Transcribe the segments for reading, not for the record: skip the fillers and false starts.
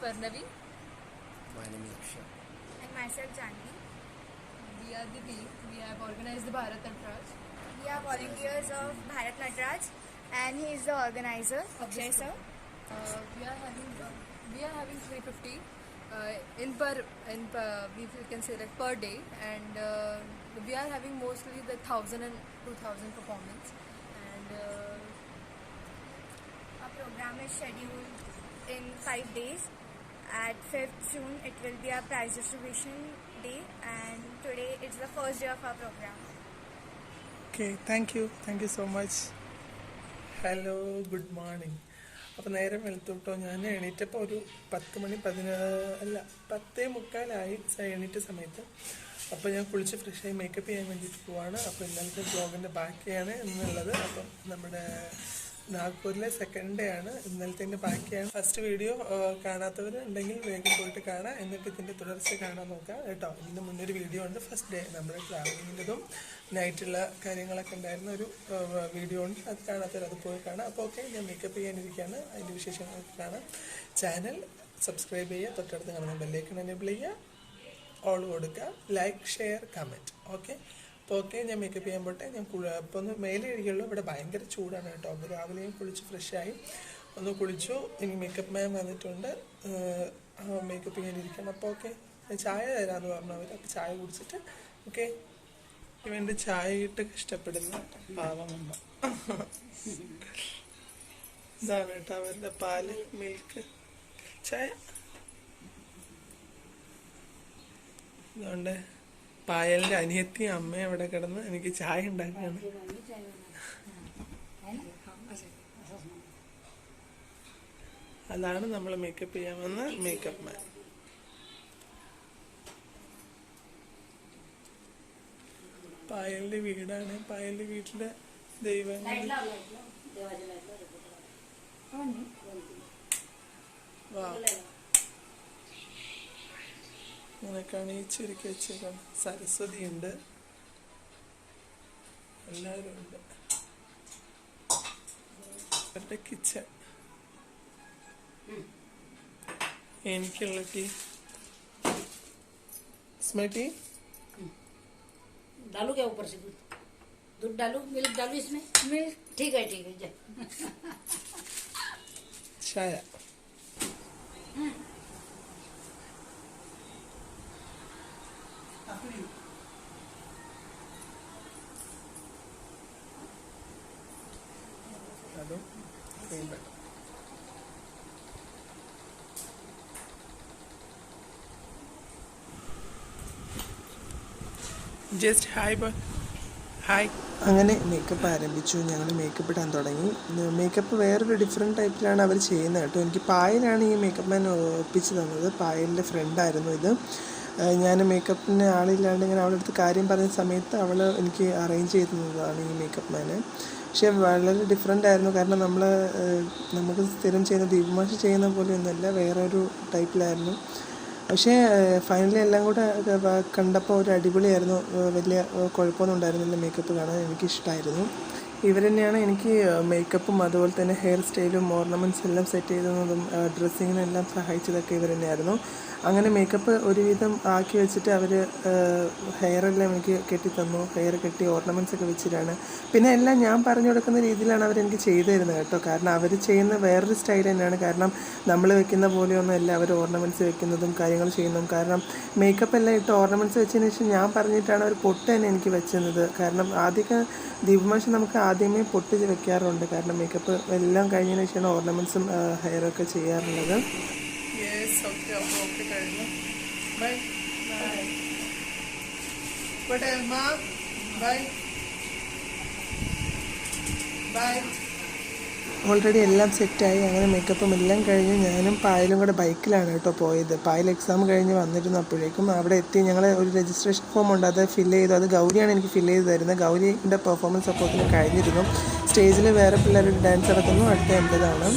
Parnavi. My name is Akshay. And myself, Janvi. We are the team. We have organized the Bharat Natraj. We are volunteers of Bharat Natraj, and he is the organizer, Akshay sir. We are having 350 we can say like per day, and we are having mostly the 1,000 and 2,000 performance, and Our program is scheduled in 5 days. At 5th June, it will be our prize distribution day, and today it's the first day of our program. Okay thank you so much. Hello, good morning. അപ്പോൾ നേരം വെളുത്തുട്ടോ. ഞാൻ എണീറ്റപ്പോൾ ഒരു 10:30 എണീറ്റ സമയത്ത്. അപ്പോൾ ഞാൻ കുളിച്ച് ഫ്രഷായി makeup ചെയ്യാൻ വേണ്ടിയിട്ട് പോവാണ്. അപ്പോൾ ഇന്നലത്തെ ബ്ലോഗിൻ്റെ ബാക്കിയാണ് എന്നുള്ളത്. അപ്പം നമ്മുടെ നാഗ്പൂരിലെ സെക്കൻഡ് ഡേ ആണ്. ഇന്നലത്തെ ബാക്കിയാണ്. ഫസ്റ്റ് വീഡിയോ കാണാത്തവരുണ്ടെങ്കിൽ വേഗം പോയിട്ട് കാണാം, എന്നിട്ട് ഇതിൻ്റെ തുടർച്ച കാണാൻ നോക്കാം കേട്ടോ. ഇതിന് മുന്നൊരു വീഡിയോ ഉണ്ട്, ഫസ്റ്റ് ഡേ നമ്മുടെ ട്രാവലിങ്ങിൻ്റെതും നൈറ്റുള്ള കാര്യങ്ങളൊക്കെ ഉണ്ടായിരുന്ന ഒരു വീഡിയോ ഉണ്ട്. അത് കാണാത്തവർ അത് പോയി കാണാം. അപ്പോൾ ഓക്കെ, ഞാൻ മേക്കപ്പ് ചെയ്യാനിരിക്കുകയാണ്. അതിൻ്റെ വിശേഷങ്ങളൊക്കെ കാണാം. ചാനൽ സബ്സ്ക്രൈബ് ചെയ്യുക, തൊട്ടടുത്ത് കാണുന്ന ബെല്ലൈക്കൺ എനേബിൾ ചെയ്യുക, ഓൾ കൊടുക്കുക, ലൈക്ക്, ഷെയർ, കമൻറ്റ്. ഓക്കെ, അപ്പോൾ ഓക്കെ, ഞാൻ മേക്കപ്പ് ചെയ്യാൻ പോട്ടെ. ഞാൻ അപ്പോൾ ഒന്ന് മേലെ കഴിയുള്ളൂ. ഇവിടെ ഭയങ്കര ചൂടാണ് കേട്ടോ. അപ്പോൾ രാവിലെയും കുളിച്ച് ഫ്രഷായി ഒന്ന് കുളിച്ചു. ഇനി മേക്കപ്പ് മാൻ വന്നിട്ടുണ്ട്, മേക്കപ്പ് ചെയ്യാനിരിക്കണം. അപ്പോൾ ഓക്കെ, ചായ തരാമെന്ന് പറഞ്ഞു അവർ. അപ്പോൾ ചായ കുടിച്ചിട്ട് ഓക്കെ. ഇവൻ്റെ ചായ ഇട്ട് ഇഷ്ടപ്പെടുന്ന പാവമ്മ. ഇതാണ് കേട്ടോ അവരുടെ പാല്, മിൽക്ക് ചായ. അതുകൊണ്ട് പായലിൻ്റെ അനിയത്തി അമ്മയും അവിടെ കിടന്ന് എനിക്ക് ചായ ഉണ്ടാക്കുകയാണ്. അതാണ് നമ്മൾ മേക്കപ്പ് ചെയ്യാൻ വന്ന മേക്കപ്പ് മാൻ. പായലിൻ്റെ വീടാണ്. പായലിൻ്റെ വീട്ടിലെ ദൈവങ്ങൾ. വാ, അങ്ങനെയൊക്കെയാണ് ഈ ചുരുക്കി വെച്ചേക്കാണ്. സരസ്വതി ഉണ്ട്, എല്ലാവരും ഉണ്ട്. അവരുടെ കിച്ചൺ. എനിക്കുള്ള ടീ. इसमें टी डालू क्या ऊपर से दूध डालू, मिल्क डालू इसमें? मिल्क ठीक है जा. ചായ. അതും വേണ്ട. Just hi boy, hi. അങ്ങനെ മേക്കപ്പ് ആരംഭിച്ചു. ഞങ്ങൾ മേക്കപ്പ് ഇടാൻ തുടങ്ങി. മേക്കപ്പ് വേറൊരു ഡിഫറെൻറ്റ് ടൈപ്പിലാണ് അവർ ചെയ്യുന്നത് കേട്ടോ. എനിക്ക് പായലാണ് ഈ മേക്കപ്പ് മാൻ ഒപ്പിച്ച് തന്നത്. പായലിൻ്റെ ഫ്രണ്ടായിരുന്നു ഇത്. ഞാൻ മേക്കപ്പിന് ആളില്ലാണ്ട് ഇങ്ങനെ അവളുടെ അടുത്ത് കാര്യം പറഞ്ഞ സമയത്ത് അവൾ എനിക്ക് അറേഞ്ച് ചെയ്ത് തന്നതാണ് ഈ മേക്കപ്പ് മാന്. പക്ഷേ വളരെ ഡിഫറെൻ്റ് ആയിരുന്നു. കാരണം നമുക്ക് സ്ഥിരം ചെയ്യുന്ന ദീപമാഷ് ചെയ്യുന്ന പോലെയൊന്നുമല്ല, വേറൊരു ടൈപ്പിലായിരുന്നു. പക്ഷേ ഫൈനലി എല്ലാം കൂടെ കണ്ടപ്പോൾ ഒരു അടിപൊളിയായിരുന്നു. വലിയ കുഴപ്പമൊന്നും ഉണ്ടായിരുന്നില്ല. മേക്കപ്പ് കാണാൻ എനിക്കിഷ്ടമായിരുന്നു. ഇവർ തന്നെയാണ് എനിക്ക് മേക്കപ്പും അതുപോലെ തന്നെ ഹെയർ സ്റ്റൈലും ഓർണമെൻറ്റ്സ് എല്ലാം സെറ്റ് ചെയ്തതും ഡ്രസ്സിങ്ങിനെല്ലാം സഹായിച്ചതൊക്കെ ഇവർ തന്നെയായിരുന്നു. അങ്ങനെ മേക്കപ്പ് ഒരുവിധം ആക്കി വെച്ചിട്ട് അവർ ഹെയറെല്ലാം എനിക്ക് കെട്ടിത്തന്നു. ഹെയർ കെട്ടി ഓർണമെൻറ്റ്സ് ഒക്കെ വെച്ചിട്ടാണ്. പിന്നെ എല്ലാം ഞാൻ പറഞ്ഞു കൊടുക്കുന്ന രീതിയിലാണ് അവരെനിക്ക് ചെയ്തു തരുന്നത് കേട്ടോ. കാരണം അവർ ചെയ്യുന്ന വേറൊരു സ്റ്റൈൽ തന്നെയാണ്. കാരണം നമ്മൾ വെക്കുന്ന പോലെയൊന്നും അല്ല അവർ ഓർണമെൻറ്റ്സ് വെക്കുന്നതും കാര്യങ്ങൾ ചെയ്യുന്നതും. കാരണം മേക്കപ്പ് എല്ലാം ഇട്ട് ഓർണമെൻറ്റ്സ് വെച്ചതിന് ശേഷം ഞാൻ പറഞ്ഞിട്ടാണ് അവർ പൊട്ട് തന്നെ എനിക്ക് വെച്ചുന്നത്. കാരണം ആദ്യമൊക്കെ ദീപമാഷ് നമുക്ക് ആദ്യമേ പൊട്ട് വെക്കാറുണ്ട്. കാരണം മേക്കപ്പ് എല്ലാം കഴിഞ്ഞതിന് ശേഷമാണ് ഓർണമെൻറ്റ്സും ഹെയറൊക്കെ ചെയ്യാറുള്ളത്. ഓക്കെ കഴിഞ്ഞു. Bye bye bye bye. Already എല്ലാം സെറ്റായി. അങ്ങനെ മേക്കപ്പും എല്ലാം കഴിഞ്ഞ് ഞാനും പായലും കൂടെ ബൈക്കിലാണ് കേട്ടോ പോയത്. പായൽ എക്സാം കഴിഞ്ഞ് വന്നിരുന്നു. അപ്പോഴേക്കും അവിടെ എത്തി. ഞങ്ങൾ ഒരു രജിസ്ട്രേഷൻ ഫോം ഉണ്ട്, അത് ഫില്ല് ചെയ്തു. അത് ഗൗരിയാണ് എനിക്ക് ഫില്ല് ചെയ്ത് തരുന്നത്. ഗൗരിയുടെ പെർഫോമൻസ് അപ്പോഴത്തേന് കഴിഞ്ഞിരുന്നു. സ്റ്റേജിൽ വേറെ പിള്ളേരുടെ ഡാൻസ് നടത്തുന്നു. അടുത്ത എൻ്റെതാണ്.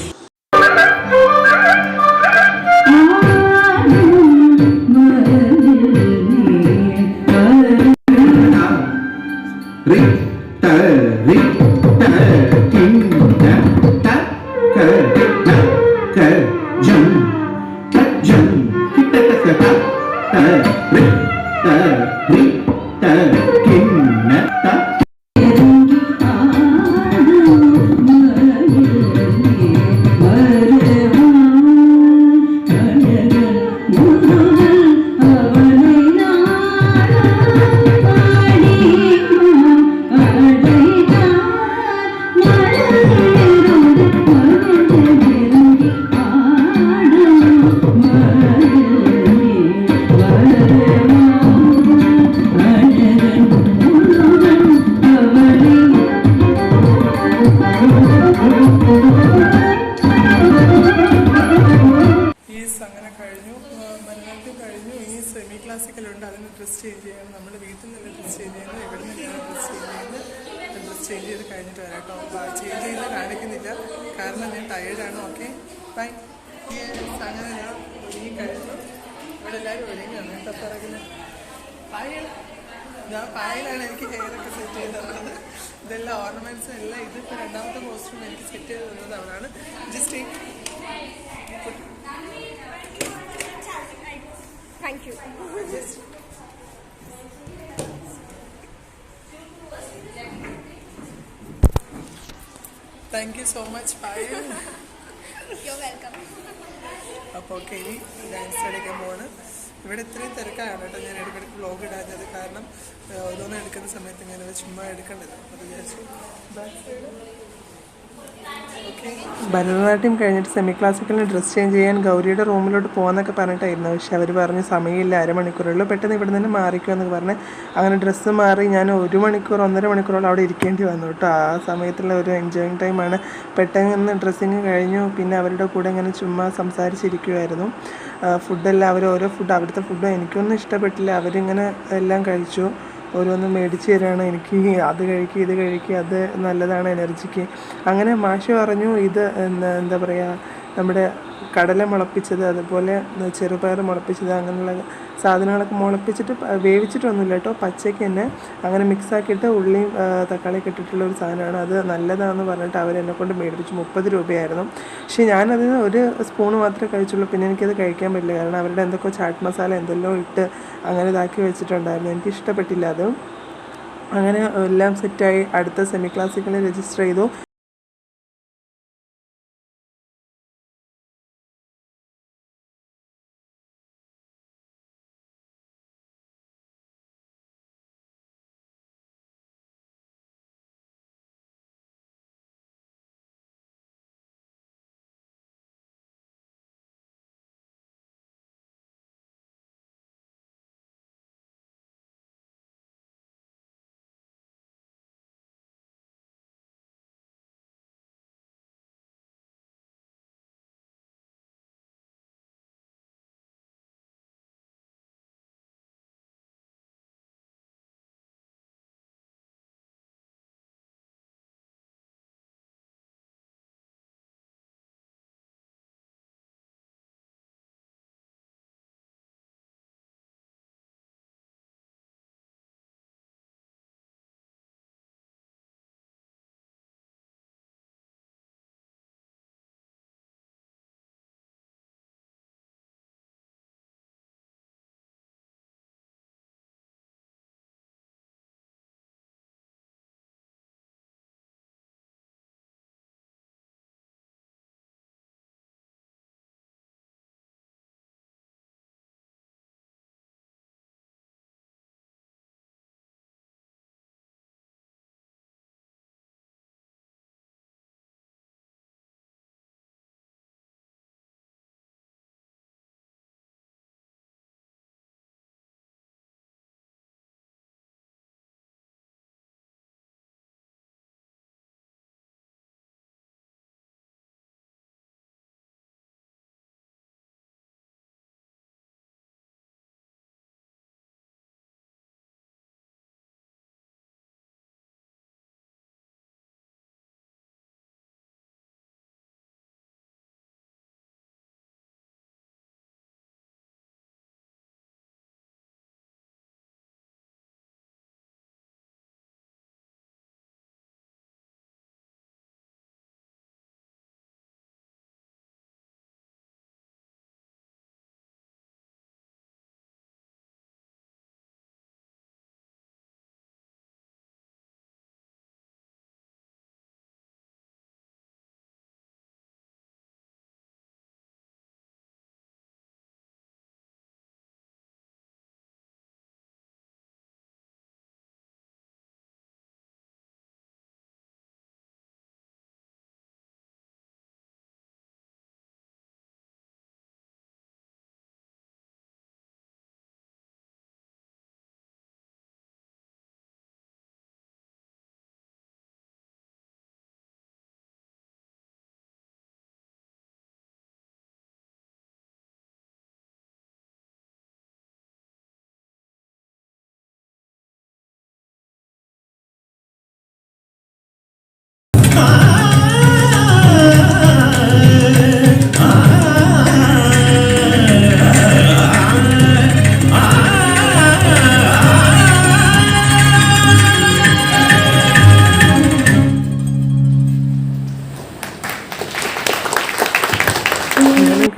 അങ്ങനെ കഴിഞ്ഞു. ഭരതനാട്യം കഴിഞ്ഞു. ഇനി സെമി ക്ലാസിക്കലുണ്ട്. അതിന് ഡ്രസ്സ് ചേഞ്ച് ചെയ്യണം. നമ്മൾ വീട്ടിൽ നിന്ന് ഡ്രസ്സ് ചേഞ്ച് ചെയ്യുന്നത്, ഇവിടെ നിന്നാണ് ഡ്രസ്സ് ചേഞ്ച് ചെയ്യുന്നത്. ഡ്രസ്സ് ചേഞ്ച് ചെയ്ത് കഴിഞ്ഞിട്ട് വരാം കേട്ടോ. ചേഞ്ച് ചെയ്ത് കാണിക്കുന്നില്ല, കാരണം ഞാൻ ടയേർഡാണ്. Okay, by. അങ്ങനെ ഞാൻ ഒരുങ്ങി കഴിഞ്ഞു. ഇവിടെ എല്ലാവരും ഒരുങ്ങിയാണ് കേട്ടോ. പറയുന്നത് പായലാണ് എനിക്ക് ഹെയറൊക്കെ സെറ്റ് ചെയ്ത് തന്നത്. ഇതെല്ലാം ഓർണമെൻറ്റ്സും എല്ലാം. ഇതിപ്പോൾ രണ്ടാമത്തെ കോസ്റ്റ്യൂം എനിക്ക് സെറ്റ് ചെയ്ത് തന്നത് അവളാണ്. Just Thank you. Thank you so much Payal. You're welcome. അപ്പോൾ ഓക്കെ, ഇനി ഡാൻസ് കളിക്കാൻ പോവാണ്. ഇവിടെ ഇത്രയും തിരക്കാണ് കേട്ടോ. ഞാൻ ഇടയ്ക്കിടയ്ക്ക് വ്ലോഗ് ഇടാഞ്ഞത് കാരണം ഓരോന്നും എടുക്കുന്ന സമയത്ത് ഞാനത് ചുമ്മാ എടുക്കേണ്ടത്. അത് വിചാരിച്ചു. ഭരതനാട്യം കഴിഞ്ഞിട്ട് സെമി ക്ലാസിക്കലിന് ഡ്രസ്സ് ചേഞ്ച് ചെയ്യാൻ ഗൗരിയുടെ റൂമിലോട്ട് പോകാമെന്നൊക്കെ പറഞ്ഞിട്ടായിരുന്നു. പക്ഷെ അവർ പറഞ്ഞ് സമയമില്ല, അരമണിക്കൂറുള്ളൂ, പെട്ടെന്ന് ഇവിടെ നിന്ന് മാറിക്കുമെന്നൊക്കെ പറഞ്ഞ് അങ്ങനെ ഡ്രസ്സ് മാറി ഞാൻ 1 മണിക്കൂർ 1.5 മണിക്കൂറോളം അവിടെ ഇരിക്കേണ്ടി വന്നു കേട്ടോ. ആ സമയത്തുള്ള ഒരു എൻജോയിങ് ടൈമാണ്. പെട്ടെന്ന് ഡ്രസ്സിങ് കഴിഞ്ഞു. പിന്നെ അവരുടെ കൂടെ ഇങ്ങനെ ചുമ്മാ സംസാരിച്ചിരിക്കുമായിരുന്നു. ഫുഡെല്ലാം അവർ ഓരോ ഫുഡ്, അവിടുത്തെ ഫുഡും എനിക്കൊന്നും ഇഷ്ടപ്പെട്ടില്ല. അവരിങ്ങനെ എല്ലാം കഴിച്ചു. ഓരോന്നും മേടിച്ച് തരാണ്. എനിക്ക് അത് കഴിക്കുക, ഇത് കഴിക്കുക, അത് നല്ലതാണ് എനർജിക്ക്. അങ്ങനെ മാഷ് പറഞ്ഞു ഇത് എന്താ പറയുക, നമ്മുടെ കടല മുളപ്പിച്ചത്, അതുപോലെ ചെറുപയർ മുളപ്പിച്ചത്, അങ്ങനെയുള്ള സാധനങ്ങളൊക്കെ മുളപ്പിച്ചിട്ട് വേവിച്ചിട്ടൊന്നുമില്ല കേട്ടോ, പച്ചയ്ക്ക് തന്നെ അങ്ങനെ മിക്സാക്കിയിട്ട് ഉള്ളിയും തക്കാളിയൊക്കെ ഇട്ടിട്ടുള്ള ഒരു സാധനമാണ്. അത് നല്ലതാണെന്ന് പറഞ്ഞിട്ട് അവരെന്നെ കൊണ്ട് മേടിപ്പിച്ചു. 30 രൂപയായിരുന്നു. പക്ഷേ ഞാനതിന് ഒരു സ്പൂണ് മാത്രമേ കഴിച്ചുള്ളൂ. പിന്നെ എനിക്കത് കഴിക്കാൻ പറ്റില്ല, കാരണം അവരുടെ എന്തൊക്കെ ചാട്ട് മസാല എന്തെല്ലാം ഇട്ട് അങ്ങനെ ഇതാക്കി വെച്ചിട്ടുണ്ടായിരുന്നു. എനിക്കിഷ്ടപ്പെട്ടില്ല അത്. അങ്ങനെ എല്ലാം സെറ്റായി. അടുത്ത സെമി ക്ലാസിക്കലിൽ രജിസ്റ്റർ ചെയ്തു.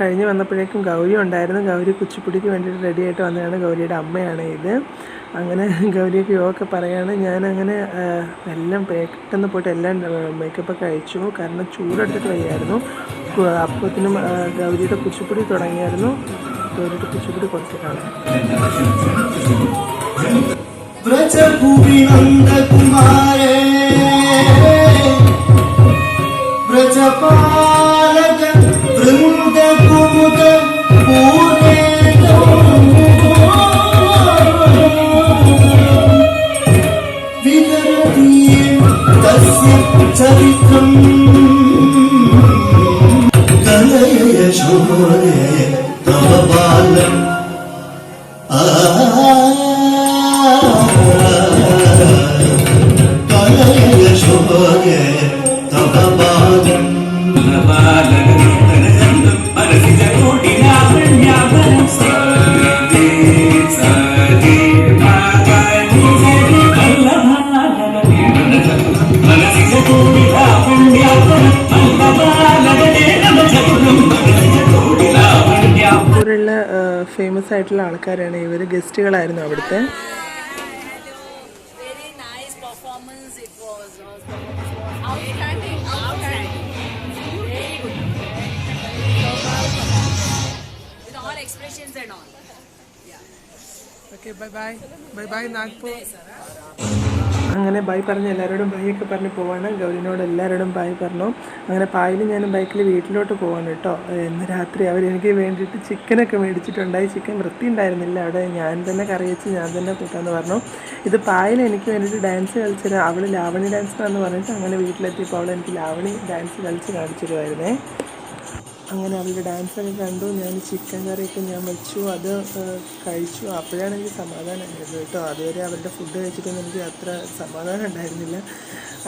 കഴിഞ്ഞ് വന്നപ്പോഴേക്കും ഗൗരി ഉണ്ടായിരുന്നു. ഗൗരി കുച്ചിപ്പുടിക്ക് വേണ്ടിയിട്ട് റെഡിയായിട്ട് വന്നതാണ്. ഗൗരിയുടെ അമ്മയാണ് ഇത്. അങ്ങനെ ഗൗരിയൊക്കെ യോഗ പറയാണ്. ഞാനങ്ങനെ എല്ലാം പെട്ടെന്ന് പോയിട്ട് എല്ലാം മേക്കപ്പൊക്കെ അയച്ചു. കാരണം ചൂടെടുത്തിട്ട് വയ്യായിരുന്നു. അപ്പത്തിനും ഗൗരിയുടെ കുച്ചിപ്പുടി തുടങ്ങിയായിരുന്നു. ഗൗരിയുടെ കുച്ചിപ്പുടി കുറച്ച് കാണാം. ഫേമസ് ആയിട്ടുള്ള ആൾക്കാരാണ് ഇവർ. ഗസ്റ്റുകളായിരുന്നു അവിടുത്തെ. അങ്ങനെ ബൈ പറഞ്ഞ് എല്ലാവരോടും ബൈ ഒക്കെ പറഞ്ഞ് പോവാണ്. ഗൗരിനോട് എല്ലാവരോടും ബൈ പറഞ്ഞു. അങ്ങനെ പായിൽ ഞാൻ ബൈക്കിൽ വീട്ടിലോട്ട് പോവാണ് കേട്ടോ. ഇന്ന് രാത്രി അവരെനിക്ക് വേണ്ടിയിട്ട് ചിക്കനൊക്കെ മേടിച്ചിട്ടുണ്ടായി. ചിക്കൻ വൃത്തി ഉണ്ടായിരുന്നില്ല. അവിടെ ഞാൻ തന്നെ കറി വെച്ച് ഞാൻ തന്നെ കൂട്ടാമെന്ന് പറഞ്ഞു. ഇത് പായിൽ എനിക്ക് വേണ്ടിയിട്ട് ഡാൻസ് കളിച്ചിട്ട് അവൾ ലാവണി ഡാൻസറാന്ന് പറഞ്ഞിട്ട് അങ്ങനെ വീട്ടിലെത്തിയപ്പോൾ അവൾ എനിക്ക് ലാവണി ഡാൻസ് കളിച്ച് കാണിച്ചിരുമായിരുന്നേ. അങ്ങനെ അവളുടെ ഡാൻസൊക്കെ കണ്ടു. ഞാൻ ചിക്കൻ കറിയൊക്കെ ഞാൻ വെച്ചു, അത് കഴിച്ചു. അപ്പോഴാണ് എനിക്ക് സമാധാനം ഉണ്ടായത് കേട്ടോ. അതുവരെ അവരുടെ ഫുഡ് കഴിച്ചിട്ടൊന്നും എനിക്ക് അത്ര സമാധാനം ഉണ്ടായിരുന്നില്ല.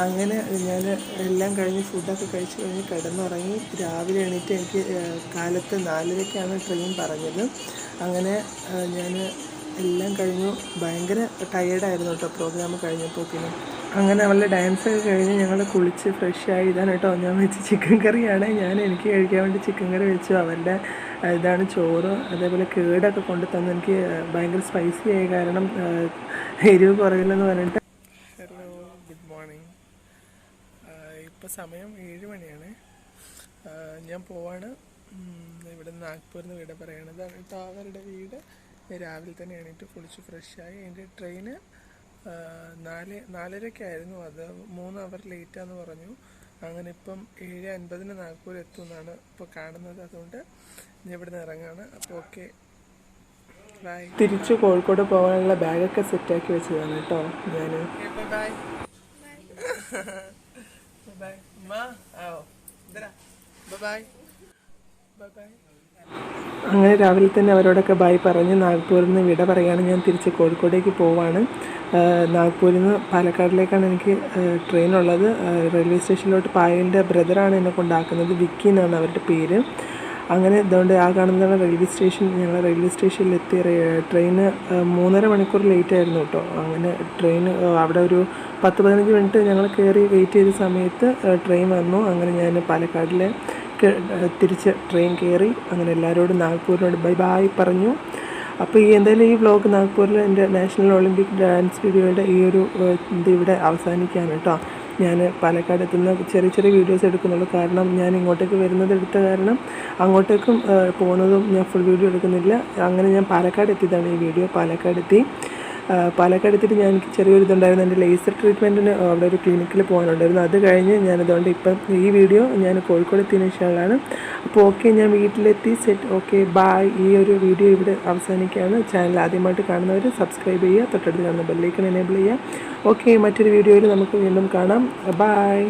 അങ്ങനെ ഞാൻ എല്ലാം കഴിഞ്ഞ് ഫുഡൊക്കെ കഴിച്ച് കഴിഞ്ഞ് കിടന്നുറങ്ങി. രാവിലെ എണീറ്റ് എനിക്ക് കാലത്ത് 4:30ക്കാണ് ട്രെയിൻ പറഞ്ഞത്. അങ്ങനെ ഞാൻ എല്ലാം കഴിഞ്ഞു. ഭയങ്കര ടയേർഡായിരുന്നു കേട്ടോ പ്രോഗ്രാം കഴിഞ്ഞപ്പോഴത്തേനും. അങ്ങനെ അവളുടെ ഡാൻസൊക്കെ കഴിഞ്ഞ് ഞങ്ങൾ കുളിച്ച് ഫ്രഷായി. ഇതാണ് കേട്ടോ ഞാൻ വെച്ച ചിക്കൻ കറിയാണ്. ഞാൻ എനിക്ക് കഴിക്കാൻ വേണ്ടി ചിക്കൻ കറി വെച്ചു. അവരുടെ ഇതാണ് ചോറ്. അതേപോലെ കേടൊക്കെ കൊണ്ട് തന്നു. എനിക്ക് ഭയങ്കര സ്പൈസി ആയി, കാരണം എരിവ് കുറയില്ലെന്ന് പറഞ്ഞിട്ട്. Hello, good morning. ഇപ്പോൾ സമയം 7 മണിയാണ്. ഞാൻ പോവാണ്. ഇവിടെ നാഗ്പൂരിൽ നിന്ന് വീട് പറയണത് കേട്ടോ അവരുടെ വീട്. രാവിലെ തന്നെ എണീറ്റ് കുളിച്ച് ഫ്രഷായി. എൻ്റെ ട്രെയിന് 4:30ക്കായിരുന്നു. അത് 3 അവർ ലേറ്റാന്ന് പറഞ്ഞു. അങ്ങനെ ഇപ്പം 7:50 നാഗ്പൂർ എത്തും എന്നാണ് ഇപ്പോൾ കാണുന്നത്. അതുകൊണ്ട് ഞാൻ ഇവിടെ നിന്ന് ഇറങ്ങാണ്. അപ്പോൾ ഓക്കെ, ബൈ. തിരിച്ച് കോഴിക്കോട് പോകാനുള്ള ബാഗൊക്കെ സെറ്റാക്കി വെച്ചതാണ് കേട്ടോ ഞാൻ. Bye bye bye bye. അങ്ങനെ രാവിലെ തന്നെ അവരോടൊക്കെ ബൈ പറഞ്ഞ് നാഗ്പൂരിൽ നിന്ന് വിട പറയുകയാണ്. ഞാൻ തിരിച്ച് കോഴിക്കോടേക്ക് പോവാണ്. നാഗ്പൂരിൽ നിന്ന് പാലക്കാടിലേക്കാണ് എനിക്ക് ട്രെയിനുള്ളത്. റെയിൽവേ സ്റ്റേഷനിലോട്ട് പായലിൻ്റെ ബ്രദറാണ് എന്നെ കൊണ്ടാക്കുന്നത്. വിക്കി എന്നാണ് അവരുടെ പേര്. അങ്ങനെ അതുകൊണ്ട് ആ കാണുന്നതാണ് റെയിൽവേ സ്റ്റേഷൻ. ഞങ്ങൾ റെയിൽവേ സ്റ്റേഷനിലെത്തി. ട്രെയിന് 3.5 മണിക്കൂർ ലേറ്റ് ആയിരുന്നു കേട്ടോ. അങ്ങനെ ട്രെയിൻ അവിടെ ഒരു 10-15 മിനിറ്റ് ഞങ്ങൾ കയറി വെയിറ്റ് ചെയ്ത സമയത്ത് ട്രെയിൻ വന്നു. അങ്ങനെ ഞാൻ പാലക്കാടിലെ തിരിച്ച് ട്രെയിൻ കയറി. അങ്ങനെ എല്ലാവരോടും നാഗ്പൂരിനോട് ബൈ ബൈ പറഞ്ഞു. അപ്പോൾ എന്തായാലും ഈ വ്ളോഗ് നാഗ്പൂരിൽ എൻ്റെ നാഷണൽ ഒളിമ്പിക് ഡാൻസ് വീഡിയോയുടെ ഈ ഒരു ഇതിവിടെ അവസാനിക്കുകയാണ് കേട്ടോ. ഞാൻ പാലക്കാട് എത്തുന്ന ചെറിയ ചെറിയ വീഡിയോസ് എടുക്കുന്നുള്ളൂ. കാരണം ഞാൻ ഇങ്ങോട്ടേക്ക് വരുന്നത് എടുത്ത കാരണം അങ്ങോട്ടേക്കും പോകുന്നതും ഞാൻ ഫുൾ വീഡിയോ എടുക്കുന്നില്ല. അങ്ങനെ ഞാൻ പാലക്കാട് എത്തിയതാണ് ഈ വീഡിയോ. പാലക്കാട് എത്തിയിട്ട് ഞാൻ എനിക്ക് ചെറിയൊരു ഇതുണ്ടായിരുന്നു. എൻ്റെ ലേസർ ട്രീറ്റ്മെൻറ്റിന് അവിടെ ഒരു ക്ലിനിക്കിൽ പോകാനുണ്ടായിരുന്നു. അത് കഴിഞ്ഞ് ഞാനതുകൊണ്ട് ഇപ്പം ഈ വീഡിയോ ഞാൻ കോഴിക്കോട് എത്തിയതിനു ശേഷമാണ്. അപ്പോൾ ഓക്കെ, ഞാൻ വീട്ടിലെത്തി സെറ്റ്. Okay, bye. ഈ ഒരു വീഡിയോ ഇവിടെ അവസാനിക്കുകയാണ്. ചാനൽ ആദ്യമായിട്ട് കാണുന്നവർ സബ്സ്ക്രൈബ് ചെയ്യുക, തൊട്ടടുത്ത് കാണുന്ന ബെല്ലൈക്കൺ എനേബിൾ ചെയ്യുക. ഓക്കെ, മറ്റൊരു വീഡിയോയിൽ നമുക്ക് വീണ്ടും കാണാം. ബായ്.